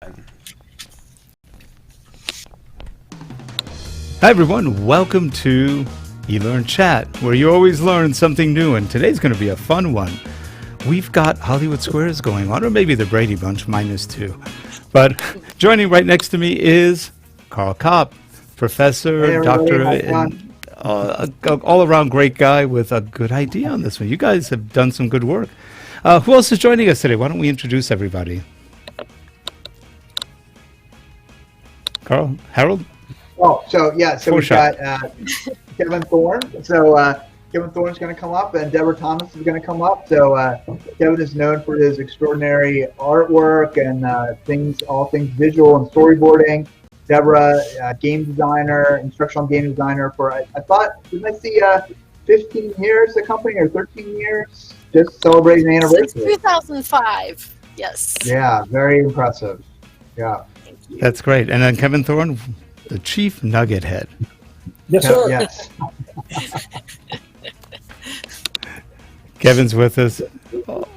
Hi everyone, welcome to eLearnChat, where you always learn something new, and today's going to be a fun one. We've got Hollywood Squares going on, or maybe the Brady Bunch -2. But joining right next to me is Karl Kapp, professor, Hey doctor, everybody, and all-around great guy with a good idea on this one. You guys have done some good work. Who else is joining us today? Why don't we introduce everybody? Carl? Harold? Oh, so we've got Kevin Thorne. So Kevin Thorne's going to come up, and Deborah Thomas is going to come up. So Kevin is known for his extraordinary artwork and all things visual and storyboarding. Deborah, game designer, instructional game designer for I thought, didn't I see 15 years the company, or 13 years? Just celebrating the anniversary. Since 2005, yes. Yeah, very impressive. Yeah. That's great. And then Kevin Thorne, the chief nugget head. Yes, sir. Yes. Kevin's with us.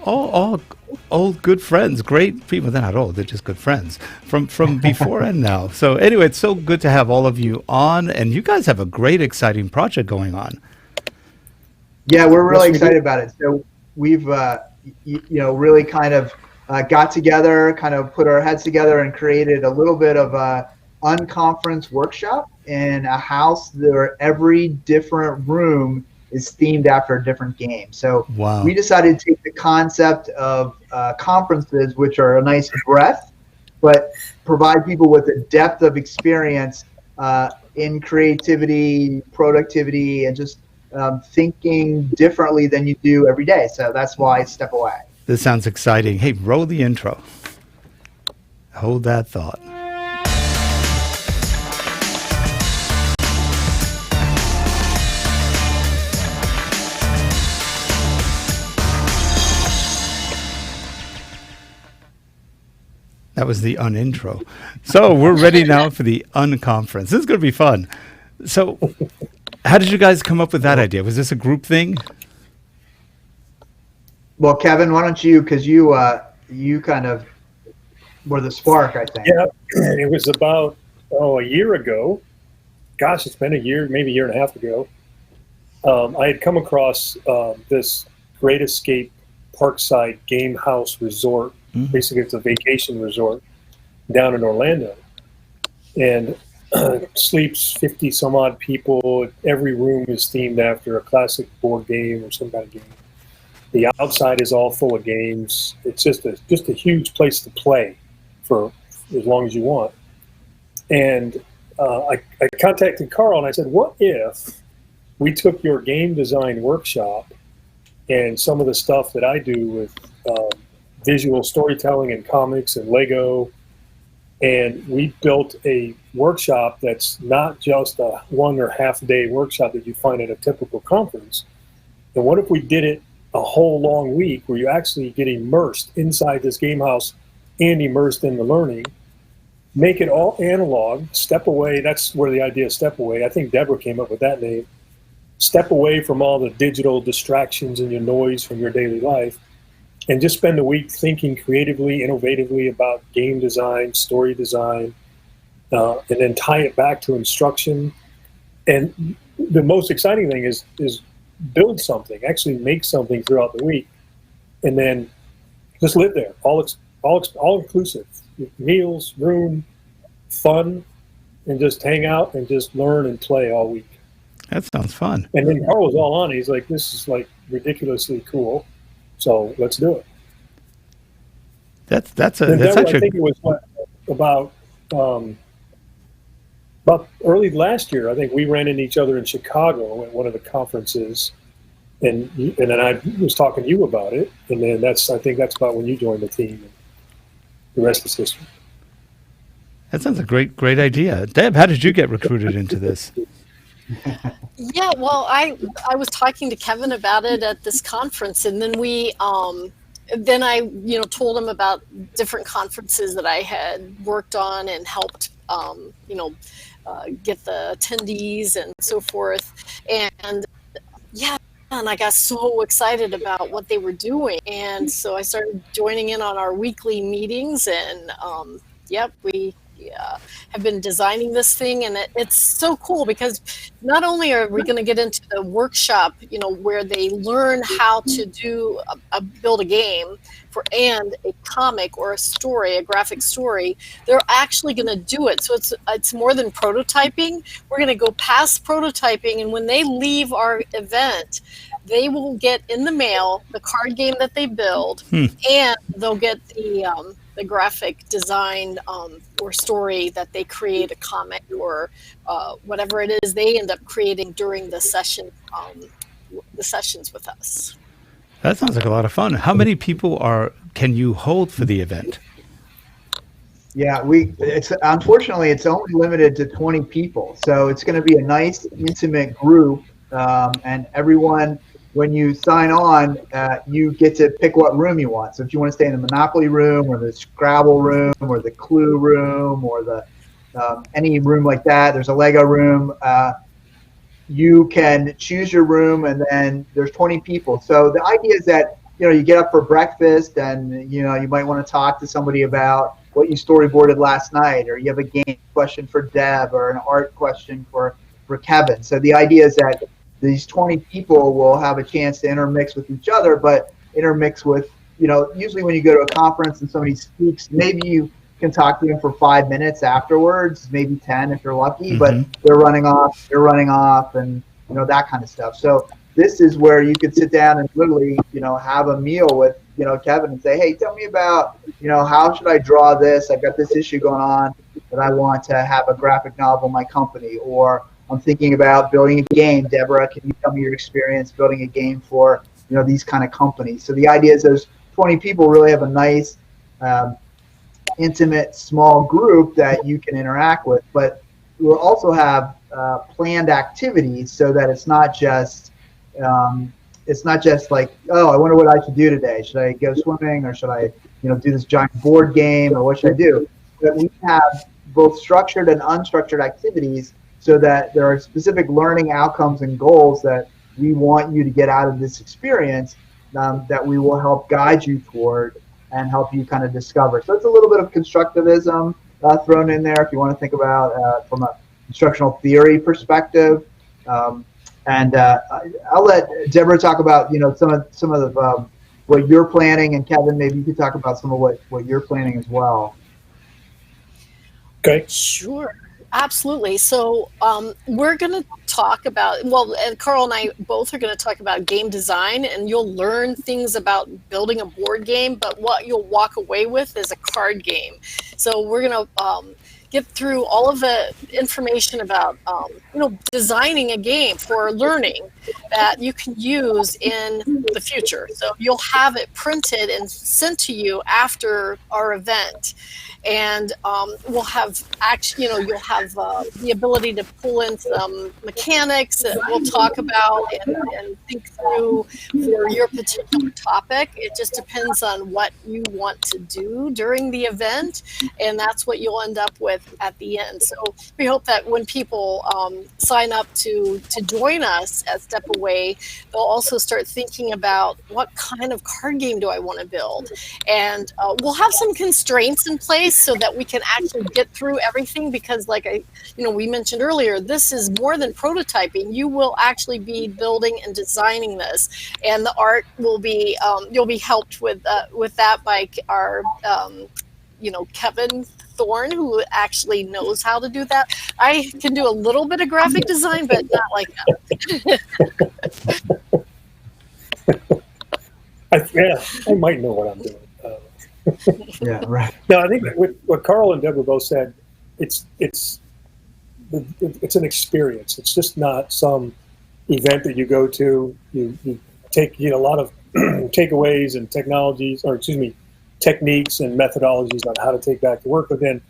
All old good friends, great people. They're not old; they're just good friends from before and now. So anyway, it's so good to have all of you on, and you guys have a great, exciting project going on. Yeah, we're really excited about it. So we've really kind of got together, kind of put our heads together, and created a little bit of a unconference workshop in a house where every different room is themed after a different game. So we decided to take the concept of conferences, which are a nice breadth, but provide people with a depth of experience in creativity, productivity, and just thinking differently than you do every day. So that's why Step Away. This sounds exciting. Hey, roll the intro. Hold that thought. That was the unintro. So we're ready now for the unconference. This is going to be fun. So how did you guys come up with that idea? Was this a group thing? Well, Kevin, why don't you, because you kind of were the spark, I think. Yeah, it was about a year ago. Gosh, it's been a year, maybe a year and a half ago. I had come across this Great Escape Parkside Game House Resort. Basically, it's a vacation resort down in Orlando, and sleeps 50 some odd people. Every room is themed after a classic board game or some kind of game. The outside is all full of games. It's just a huge place to play for as long as you want. And I contacted Karl and I said, what if we took your game design workshop and some of the stuff that I do with visual storytelling and comics and Lego, and we built a workshop that's not just a 1 or half day workshop that you find at a typical conference. And what if we did it a whole long week where you actually get immersed inside this game house and immersed in the learning, make it all analog, step away. That's where the idea of step away. I think Deborah came up with that name. Step away from all the digital distractions and your noise from your daily life, and just spend a week thinking creatively, innovatively about game design, story design, and then tie it back to instruction. And the most exciting thing is build something, actually make something throughout the week, and then just live there. All inclusive, meals, room, fun, and just hang out and just learn and play all week. That sounds fun. And then Karl was all on. He's like, this is like ridiculously cool. So let's do it. That's actually. I think it was about early last year. I think we ran into each other in Chicago at one of the conferences, and then I was talking to you about it, and then I think that's about when you joined the team. And the rest is history. That sounds a great idea. Deb, how did you get recruited into this? Yeah, well, I was talking to Kevin about it at this conference, and then I told him about different conferences that I had worked on and helped get the attendees and so forth. And yeah, and I got so excited about what they were doing, and so I started joining in on our weekly meetings, and yep, we have been designing this thing, and it's so cool because not only are we going to get into the workshop, where they learn how to do build a game and a comic or a story, a graphic story, they're actually going to do it. So it's more than prototyping. We're going to go past prototyping, and when they leave our event, they will get in the mail the card game that they build, and they'll get the graphic design or story that they create, a comic or whatever it is they end up creating during the sessions with us. That sounds like a lot of fun. How many people can you hold for the event? Yeah, unfortunately it's only limited to 20 people, so it's going to be a nice intimate group, and everyone, when you sign on, you get to pick what room you want. So if you want to stay in the Monopoly room or the Scrabble room or the Clue room or the any room like that, there's a Lego room. You can choose your room, and then there's 20 people. So the idea is that you get up for breakfast, and you might want to talk to somebody about what you storyboarded last night, or you have a game question for Deb or an art question for Kevin. So the idea is that these 20 people will have a chance to intermix with each other, but intermix with, usually when you go to a conference and somebody speaks, maybe you can talk to them for 5 minutes afterwards, maybe 10 if you're lucky, but they're running off, and, that kind of stuff. So this is where you could sit down and literally, have a meal with, Kevin and say, hey, tell me about, how should I draw this? I've got this issue going on that I want to have a graphic novel in my company, or I'm thinking about building a game. Deborah, can you tell me your experience building a game for, these kind of companies? So the idea is those 20 people really have a nice, intimate, small group that you can interact with. But we'll also have planned activities so that it's not just like, oh, I wonder what I should do today. Should I go swimming, or should I, do this giant board game, or what should I do? But we have both structured and unstructured activities, so that there are specific learning outcomes and goals that we want you to get out of this experience, that we will help guide you toward and help you kind of discover. So it's a little bit of constructivism thrown in there if you want to think about from a instructional theory perspective. And I'll let Deborah talk about some of the what you're planning, and Kevin, maybe you could talk about some of what you're planning as well. Okay. Sure. Absolutely. So we're going to talk about, and Karl and I both are going to talk about game design, and you'll learn things about building a board game, but what you'll walk away with is a card game. So we're going to get through all of the information about, designing a game for learning that you can use in the future. So you'll have it printed and sent to you after our event. And we'll have you'll have the ability to pull in some mechanics that we'll talk about and think through for your particular topic. It just depends on what you want to do during the event, and that's what you'll end up with at the end. So we hope that when people sign up to join us at Step Away, they'll also start thinking about what kind of card game do I want to build, and we'll have some constraints in place so that we can actually get through everything, because we mentioned earlier, this is more than prototyping. You will actually be building and designing this, and the art will be you'll be helped with that by our Kevin Thorne, who actually knows how to do that. I can do a little bit of graphic design, but not like that. I might know what I'm doing. Yeah, right. No, I think what Karl and Deborah both said, it's an experience. It's just not some event that you go to. You take a lot of takeaways and techniques and methodologies on how to take back to work. But then,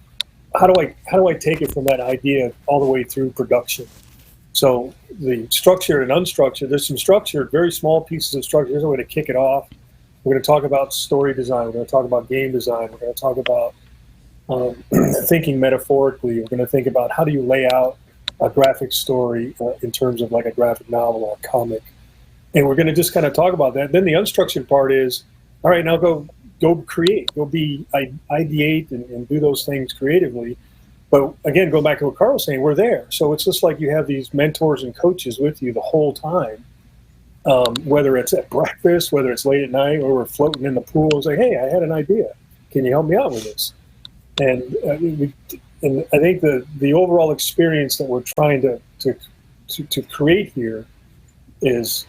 how do I take it from that idea all the way through production? So the structured and unstructured. There's some structured, very small pieces of structure. There's a way to kick it off. We're going to talk about story design. We're going to talk about game design. We're going to talk about thinking metaphorically. We're going to think about how do you lay out a graphic story in terms of like a graphic novel or a comic. And we're going to just kind of talk about that. Then the unstructured part is, all right, now go go create, ideate and do those things creatively. But again, going back to what Karl was saying, we're there. So it's just like you have these mentors and coaches with you the whole time, whether it's at breakfast, whether it's late at night, or we're floating in the pool and say, hey, I had an idea. Can you help me out with this? And I think the overall experience that we're trying to create here is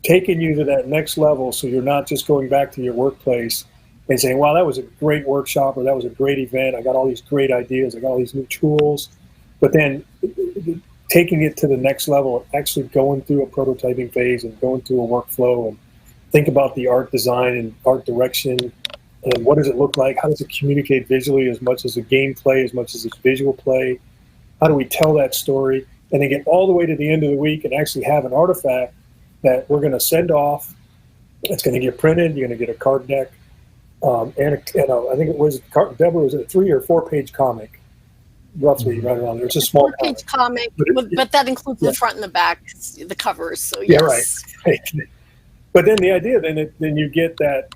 taking you to that next level, so you're not just going back to your workplace and saying, wow, that was a great workshop, or that was a great event, I got all these great ideas, I got all these new tools, but then taking it to the next level, actually going through a prototyping phase and going through a workflow and think about the art design and art direction, and what does it look like, how does it communicate visually as much as a gameplay, as much as it's visual play, how do we tell that story, and then get all the way to the end of the week and actually have an artifact that we're going to send off. It's going to get printed. You're going to get a card deck, and I think it was Deborah, was it a 3 or 4 page comic, roughly right around there. It's a small 4-page comic, but that includes the front and the back, the covers. So yeah, yes. right. But then the idea, then you get that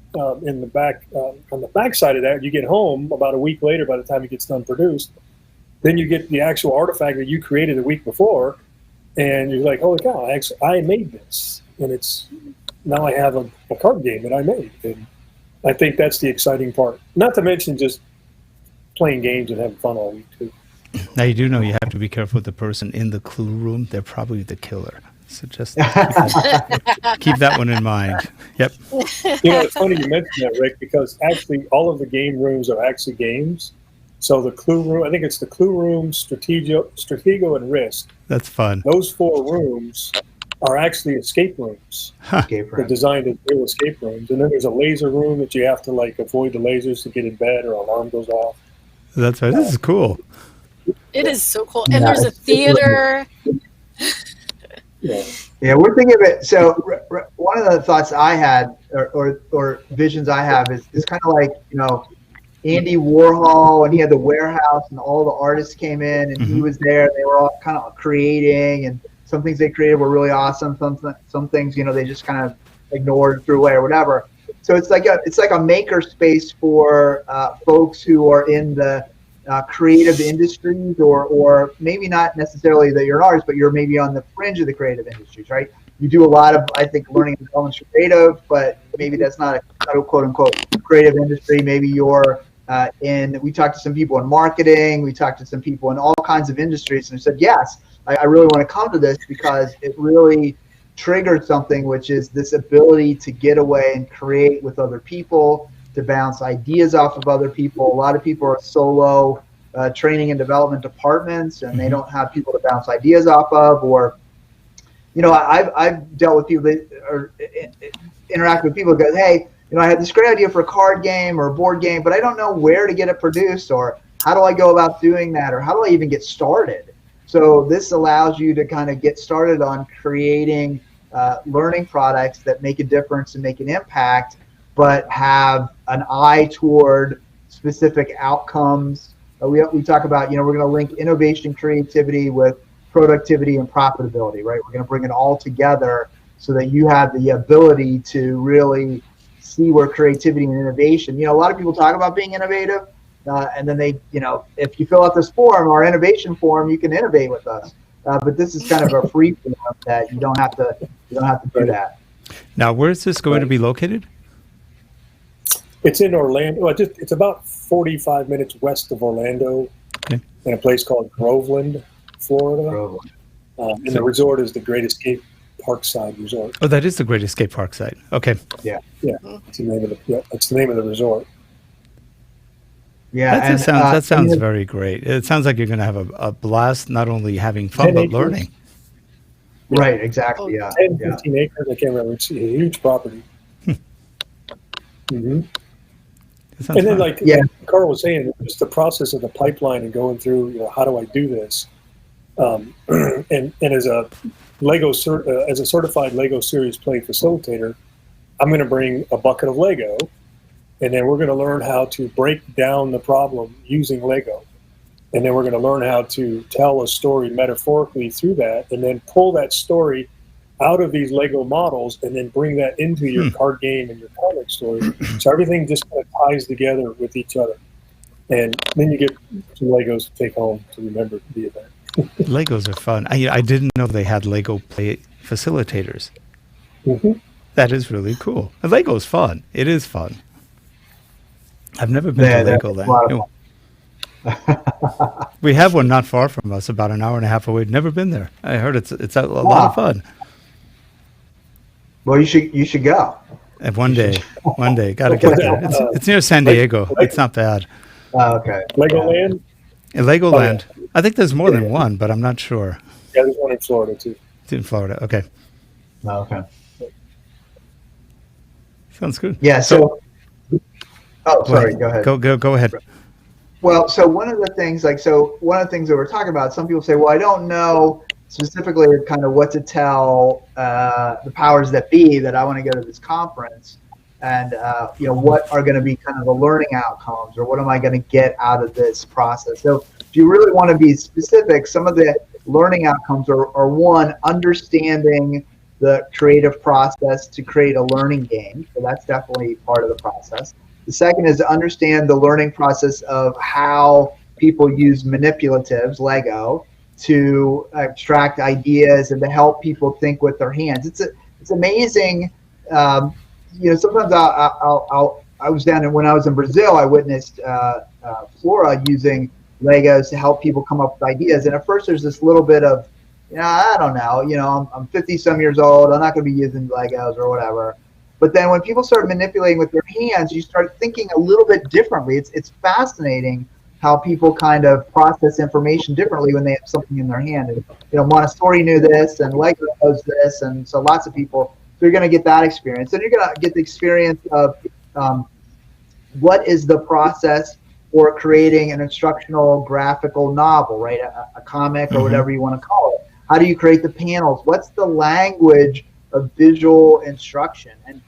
in the back, on the back side of that, you get home about a week later. By the time it gets done produced, then you get the actual artifact that you created the week before. And you're like, holy cow, I made this. And now I have a card game that I made. And I think that's the exciting part. Not to mention just playing games and having fun all week, too. Now, you do know you have to be careful with the person in the clue room. They're probably the killer. So just keep that one in mind. Yep. It's funny you mentioned that, Rick, because actually all of the game rooms are actually games. So the clue room, I think it's the clue room, Stratego, and Risk. That's fun. Those 4 rooms are actually escape rooms. They're designed as real escape rooms. And then there's a laser room that you have to avoid the lasers to get in bed or alarm goes off. That's right. This is cool. It is so cool. And there's a theater. Yeah, we're thinking of it. So one of the thoughts I had or visions I have is kind of like, Andy Warhol, and he had the warehouse, and all the artists came in, and he was there. They were all kind of creating, and some things they created were really awesome. Some things, they just kind of ignored, threw away, or whatever. So it's like a maker space for folks who are in the creative industries, or maybe not necessarily that you're an artist, but you're maybe on the fringe of the creative industries, right? You do a lot of, I think, learning and development creative, but maybe that's not a quote unquote creative industry. Maybe you're we talked to some people in marketing, we talked to some people in all kinds of industries, and said, yes, I really want to come to this because it really triggered something, which is this ability to get away and create with other people, to bounce ideas off of other people. A lot of people are solo training and development departments, and they don't have people to bounce ideas off of, or, I've dealt with people that interact with people who go, hey, I had this great idea for a card game or a board game, but I don't know where to get it produced, or how do I go about doing that, or how do I even get started? So this allows you to kind of get started on creating learning products that make a difference and make an impact, but have an eye toward specific outcomes. We talk about, we're going to link innovation, creativity with productivity and profitability, right? We're going to bring it all together so that you have the ability to really see where creativity and innovation, a lot of people talk about being innovative, and then they, if you fill out this form, our innovation form, you can innovate with us. But this is kind of a free form that you don't have to do that. Now, where is this going to be located? It's in Orlando. It's about 45 minutes west of Orlando, in a place called Groveland, Florida. And the resort is the Great Escape Parkside Resort. Oh, that is the Great Escape Parkside. Okay. Yeah. That's the name of the resort. Yeah, that sounds very great. It sounds like you're going to have a blast, not only having fun, but learning. Right, exactly, yeah. 10, 15 acres, I can't remember. It's a huge property. And then, like Karl was saying, just the process of the pipeline and going through, how do I do this? And as a as a certified Lego Series Play facilitator, I'm going to bring a bucket of Lego, and then we're going to learn how to break down the problem using Lego. And then we're going to learn how to tell a story metaphorically through that, and then pull that story out of these Lego models and then bring that into your card game and your comic story. So everything just kind of ties together with each other. And then you get some Legos to take home to remember the event. Legos are fun. I didn't know they had Lego play facilitators. Mm-hmm. That is really cool. And Lego's fun. It is fun. I've never been to Legoland. We have one not far from us, about an hour and a half away. Never been there. I heard it's a lot of fun. Well, you should go. And one day, gotta get there. It's near San Diego. It's not bad. Oh, okay. Legoland? In Legoland. Oh, yeah. I think there's more than one, but I'm not sure. Yeah, there's one in Florida too. It's in Florida. Okay. Oh, okay. Sounds good. Yeah. So. Oh, sorry. Go ahead. Go ahead. Well, so one of the things that we're talking about, some people say, well, I don't know specifically kind of what to tell the powers that be that I want to go to this conference, and what are going to be kind of the learning outcomes, or what am I going to get out of this process. So if you really want to be specific, some of the learning outcomes are one, understanding the creative process to create a learning game. So that's definitely part of the process. The second is to understand the learning process of how people use manipulatives, Lego, to abstract ideas and to help people think with their hands. It's amazing. Sometimes I was down when I was in Brazil, I witnessed Flora using Legos to help people come up with ideas. And at first, there's this little bit of, I don't know. I'm 50 some years old. I'm not going to be using Legos or whatever. But then when people start manipulating with their hands, you start thinking a little bit differently. It's fascinating how people kind of process information differently when they have something in their hand. And, Montessori knew this, and Lego knows this, and so lots of people. So you're going to get that experience. And you're going to get the experience of what is the process for creating an instructional graphical novel, right? A comic or whatever you want to call it. How do you create the panels? What's the language of visual instruction? And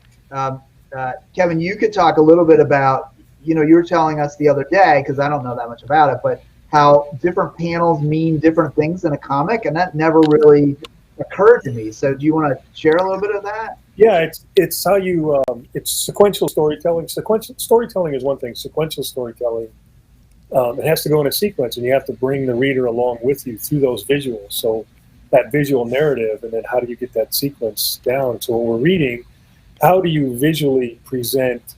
Kevin, you could talk a little bit about, you were telling us the other day, because I don't know that much about it, but how different panels mean different things in a comic, and that never really occurred to me. So do you want to share a little bit of that? Yeah, it's how you, it's sequential storytelling. Sequential storytelling is one thing. Sequential storytelling, it has to go in a sequence, and you have to bring the reader along with you through those visuals. So that visual narrative, and then how do you get that sequence down? So when we're reading, how do you visually present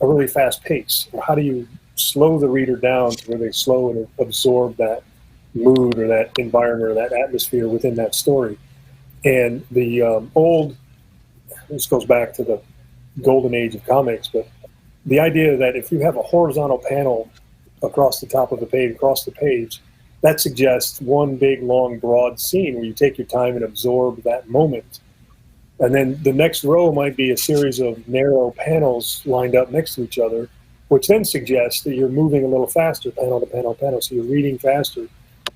a really fast pace? Or how do you slow the reader down to where they slow and absorb that mood or that environment or that atmosphere within that story? And the this goes back to the golden age of comics, but the idea that if you have a horizontal panel across the top of the page, across the page, that suggests one big, long, broad scene where you take your time and absorb that moment. And then the next row might be a series of narrow panels lined up next to each other, which then suggests that you're moving a little faster, panel to panel, panel, so you're reading faster.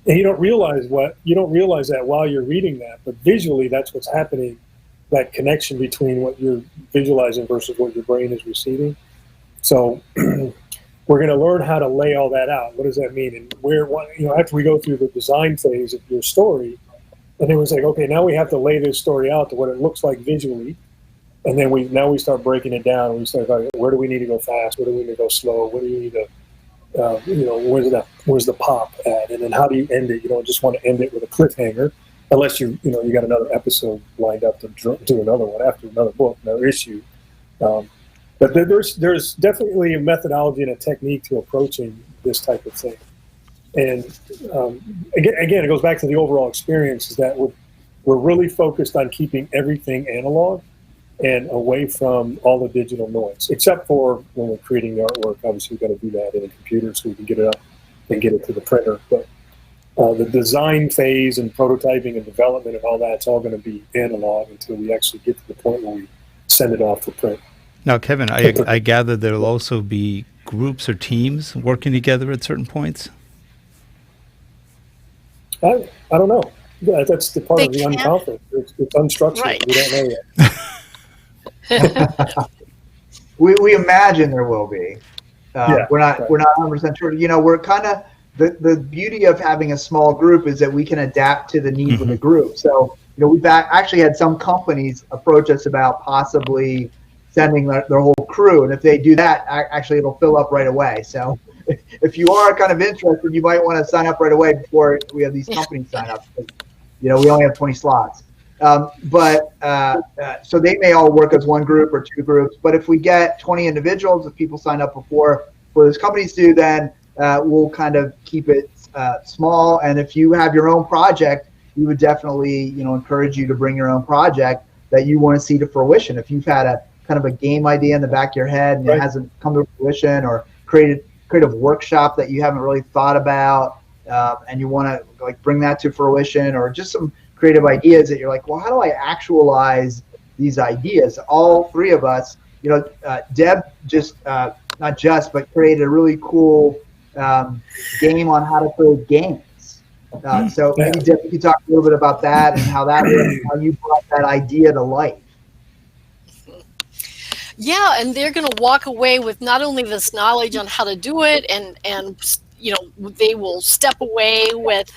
And you don't realize that while you're reading that, but visually that's what's happening, that connection between what you're visualizing versus what your brain is receiving. So we're going to learn how to lay all that out. What does that mean? And after we go through the design phase of your story, and then we say, okay, now we have to lay this story out to what it looks like visually. And then we start breaking it down. And we start, where do we need to go fast? Where do we need to go slow? Where do you need to, where's the pop at? And then how do you end it? You don't just want to end it with a cliffhanger, unless you got another episode lined up to do another one after another book, another issue. But there's definitely a methodology and a technique to approaching this type of thing. And again, it goes back to the overall experience, is that we're really focused on keeping everything analog and away from all the digital noise, except for when we're creating the artwork. Obviously, we've got to do that in a computer so we can get it up and get it to the printer. But the design phase and prototyping and development and all that's all going to be analog until we actually get to the point where we send it off for print. Now, Kevin, I gather there'll also be groups or teams working together at certain points? I don't know. That's the part of the unconfident. It's unstructured. Right. We don't know yet. we imagine there will be. We're not 100% sure. We're kind of the beauty of having a small group is that we can adapt to the needs of the group. So we've actually had some companies approach us about possibly sending their whole crew, and if they do that, actually it'll fill up right away. So if you are kind of interested, you might want to sign up right away before we have these companies sign up. We only have 20 slots. So they may all work as one group or two groups. But if we get 20 individuals, if people sign up before those companies do, then we'll kind of keep it small. And if you have your own project, we would definitely encourage you to bring your own project that you want to see to fruition. If you've had a kind of a game idea in the back of your head and it hasn't come to fruition, or creative workshop that you haven't really thought about, and you want to bring that to fruition, or just some creative ideas that you're like, well, how do I actualize these ideas? All three of us, Deb but created a really cool game on how to create games. So maybe Deb, you could talk a little bit about that and how you brought that idea to life. Yeah, and they're going to walk away with not only this knowledge on how to do it, and they will step away with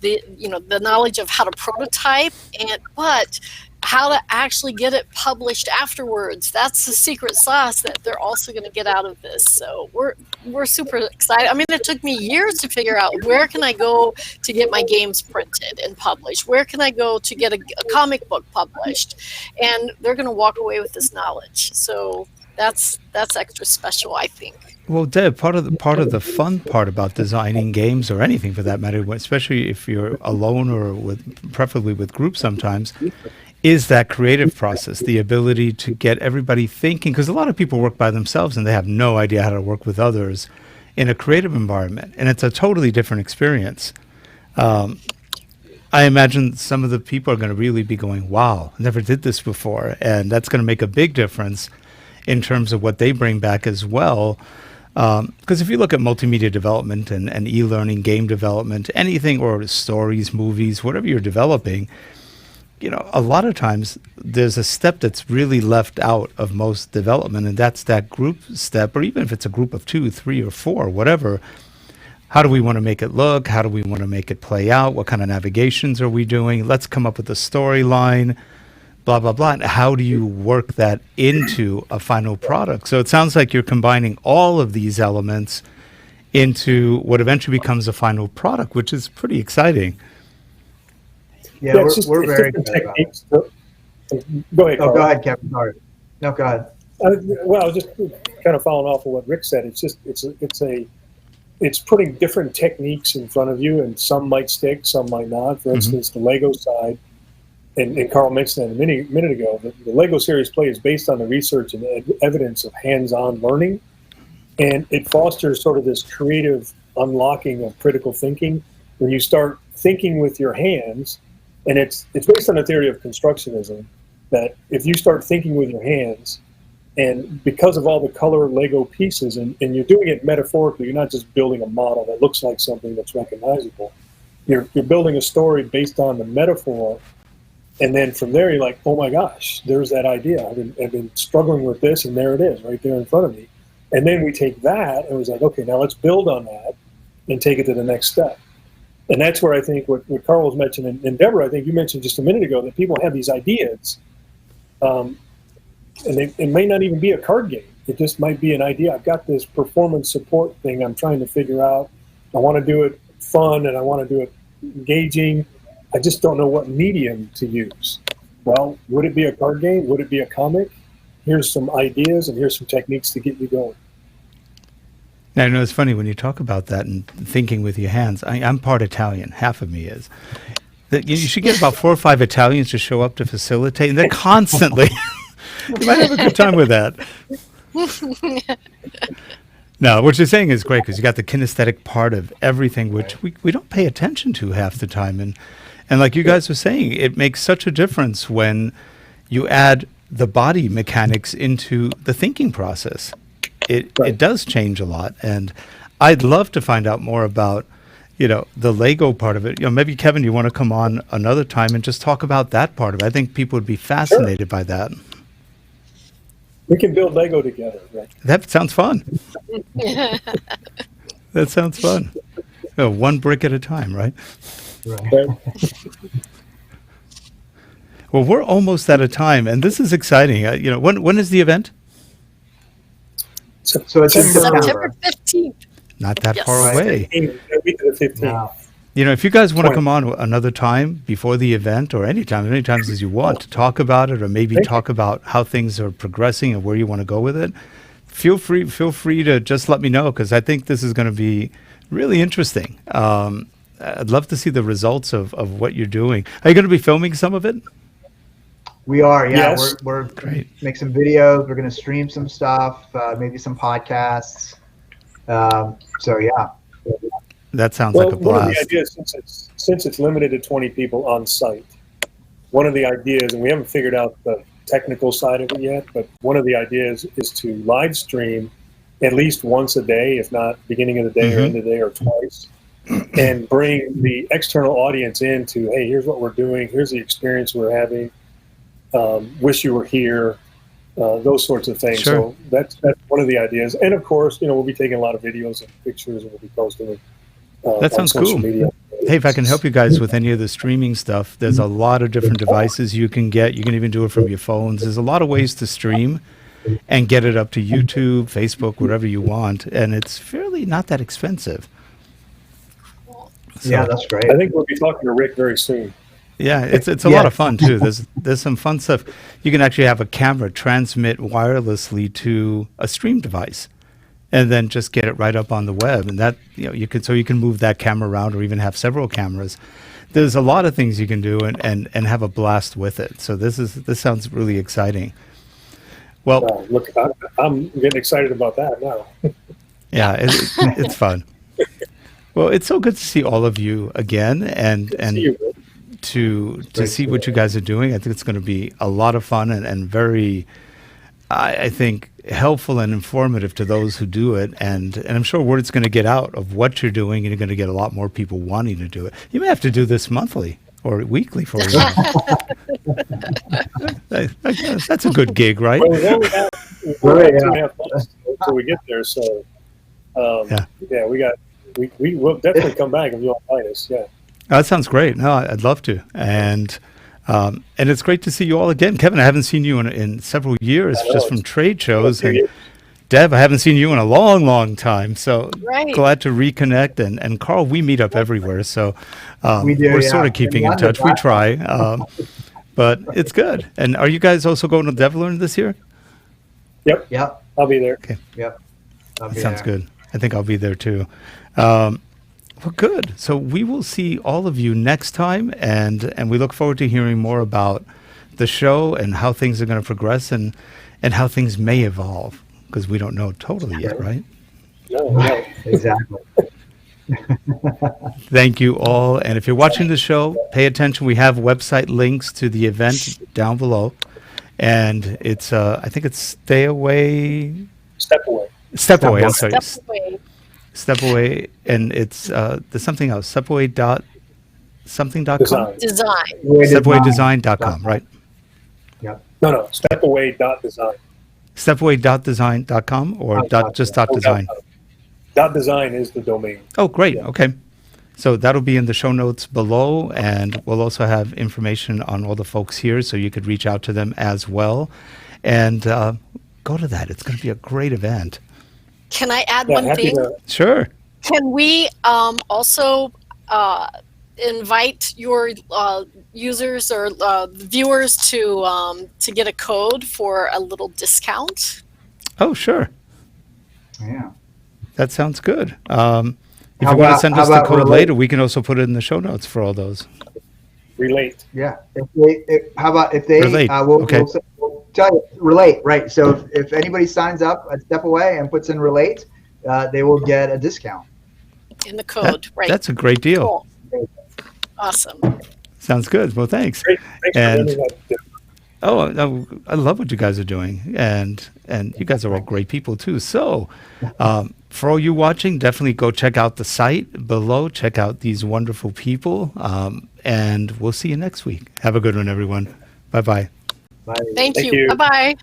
the knowledge of how to prototype, but how to actually get it published afterwards. That's the secret sauce that they're also going to get out of this. So we're super excited. I mean, it took me years to figure out where can I go to get my games printed and published. Where can I go to get a comic book published? And they're going to walk away with this knowledge. So that's extra special, I think. Well, Deb, part of the fun part about designing games, or anything for that matter, especially if you're alone or preferably with groups sometimes, is that creative process, the ability to get everybody thinking, because a lot of people work by themselves and they have no idea how to work with others in a creative environment, and it's a totally different experience. I imagine some of the people are going to really be going, wow, never did this before, and that's going to make a big difference in terms of what they bring back as well. Because if you look at multimedia development and e-learning, game development, anything, or stories, movies, whatever you're developing, a lot of times there's a step that's really left out of most development, and that's that group step, or even if it's a group of 2, 3, or 4, whatever. How do we want to make it look? How do we want to make it play out? What kind of navigations are we doing? Let's come up with a storyline, blah, blah, blah. And how do you work that into a final product? So it sounds like you're combining all of these elements into what eventually becomes a final product, which is pretty exciting. Yeah, we're very excited about it. Go ahead, Carl. Go ahead, Kevin. Sorry. No, go ahead. Well, just kind of following off of what Rick said. It's putting different techniques in front of you, and some might stick, some might not. For instance, the Lego side, and Carl mentioned that a minute ago. The Lego Series Play is based on the research and evidence of hands-on learning, and it fosters sort of this creative unlocking of critical thinking when you start thinking with your hands. And it's based on a theory of constructionism, that if you start thinking with your hands, and because of all the color Lego pieces, and you're doing it metaphorically, you're not just building a model that looks like something that's recognizable. You're building a story based on the metaphor, and then from there you're like, oh my gosh, there's that idea. I've been struggling with this, and there it is, right there in front of me. And then we take that, and it was like, okay, now let's build on that and take it to the next step. And that's where I think what Carl was mentioning, and Deborah, I think you mentioned just a minute ago, that people have these ideas, and it may not even be a card game. It just might be an idea. I've got this performance support thing I'm trying to figure out. I want to do it fun, and I want to do it engaging. I just don't know what medium to use. Well, would it be a card game? Would it be a comic? Here's some ideas, and here's some techniques to get you going. Now, I know it's funny when you talk about that and thinking with your hands. I'm part Italian. Half of me is. You should get about 4 or 5 Italians to show up to facilitate, and they're constantly. You might have a good time with that. No, what you're saying is great, because you got the kinesthetic part of everything, which we don't pay attention to half the time. And like you guys were saying, it makes such a difference when you add the body mechanics into the thinking process. It does change a lot, and I'd love to find out more about, the Lego part of it. Maybe Kevin, you want to come on another time and just talk about that part of it. I think people would be fascinated by that. We can build Lego together, right? That sounds fun. That sounds fun. One brick at a time, right? Right. Well, we're almost out of time, and this is exciting. When is the event? So it's in September September. 15th. Not that Yes. far away. Week of the 15th. No. If you guys want to 20. come on another time before the event, or any times as you want to talk about it, or maybe talk about how things are progressing and where you want to go with it, feel free to just let me know, because I think this is going to be really interesting. I'd love to see the results of what you're doing. Are you going to be filming some of it? We are, yeah. Yes. We're Great. make some videos. We're going to stream some stuff, maybe some podcasts. So yeah. That sounds Well, like a one of the blast. ideas, since it's limited to 20 people on site, one of the ideas, and we haven't figured out the technical side of it yet, but one of the ideas is to live stream at least once a day, if not beginning of the day or end of the day, or twice, and bring the external audience into, hey, here's what we're doing, here's the experience we're having, wish you were here, those sorts of things. Sure. So that's one of the ideas. And of course, we'll be taking a lot of videos and pictures, and we'll be posting it. That on sounds social cool. media. Hey, if I can help you guys with any of the streaming stuff, there's a lot of different devices you can get. You can even do it from your phones. There's a lot of ways to stream and get it up to YouTube, Facebook, whatever you want. And it's fairly not that expensive. So, Yeah, that's great. I think we'll be talking to Rick very soon. yeah, it's a lot of fun too. There's some fun stuff. You can actually have a camera transmit wirelessly to a stream device, and then just get it right up on the web. And that you can move that camera around, or even have several cameras. There's a lot of things you can do and have a blast with it. So this sounds really exciting. Well, Look, I'm getting excited about that now. yeah, it's fun. Well, it's so good to see all of you again, and See you, Rick. to see what you guys are doing. I think it's going to be a lot of fun and very, I think, helpful and informative to those who do it. And I'm sure word's going to get out of what you're doing, and you're going to get a lot more people wanting to do it. You may have to do this monthly or weekly for a while. That's a good gig, right? Well, we only have 2.5 months until we get there, so we will definitely come back if you invite us. Yeah. That sounds great. No, I'd love to. And it's great to see you all again. Kevin, I haven't seen you in several years, just from trade shows. And Deb, I haven't seen you in a long, long time. So glad to reconnect. And Karl, we meet up everywhere. So we're sort of keeping in touch. We try. But it's good. And are you guys also going to DevLearn this year? Yep. I'll be there. Okay. Yep. Sounds good. I think I'll be there too. Well, good. So we will see all of you next time, and we look forward to hearing more about the show and how things are going to progress and how things may evolve, because we don't know totally yet, right? No. Exactly. Thank you all. And if you're watching the show, pay attention. We have website links to the event down below, and it's I think it's Step Away. I'm sorry. Step Away, and it's there's something else. Stepaway.com. Design. Stepawaydesign.com, right? Yep. No. Stepaway.design. Stepaway.design.com or just .design. .design is the domain. Oh, great. Yeah. Okay. So that'll be in the show notes below, and we'll also have information on all the folks here, so you could reach out to them as well. And go to that. It's going to be a great event. Can I add one thing? Sure. Can we also invite your users or viewers to get a code for a little discount? Oh, sure. Yeah. That sounds good. If you want to send us the code later, we can also put it in the show notes for all those. Relate. Yeah. How about if they Relate. We'll tell you, relate, right? So if anybody signs up at Step Away and puts in relate, they will get a discount in the code. Right. That's a great deal. Cool. Awesome. Sounds good. Well, thanks. Great. Thanks for that. Oh, I love what you guys are doing, and you guys are all great people too. So, for all you watching, definitely go check out the site below. Check out these wonderful people, and we'll see you next week. Have a good one, everyone. Bye-bye. Bye. Thank Thank you. you. Bye-bye.